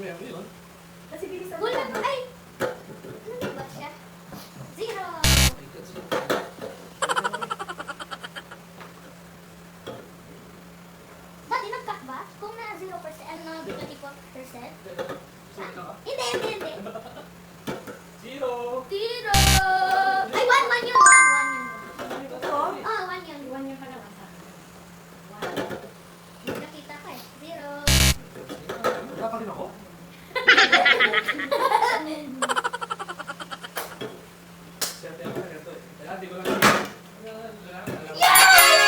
Mamaya mo yun. Kasi bilisan Wala pa. Ay! Ano ba siya? 0. Dati nag-cut ba? Kung na 0%, ano, 24%? Hindi. Zero! 0! Ay, 1 yun. 1 yun. Ito? Oh, 1 yun. 1 yung pala sa akin. Nakita ko eh. 0. Wala pa rin ako? Siyempre ako na ganito eh. Kaya hindi ko lang Yes!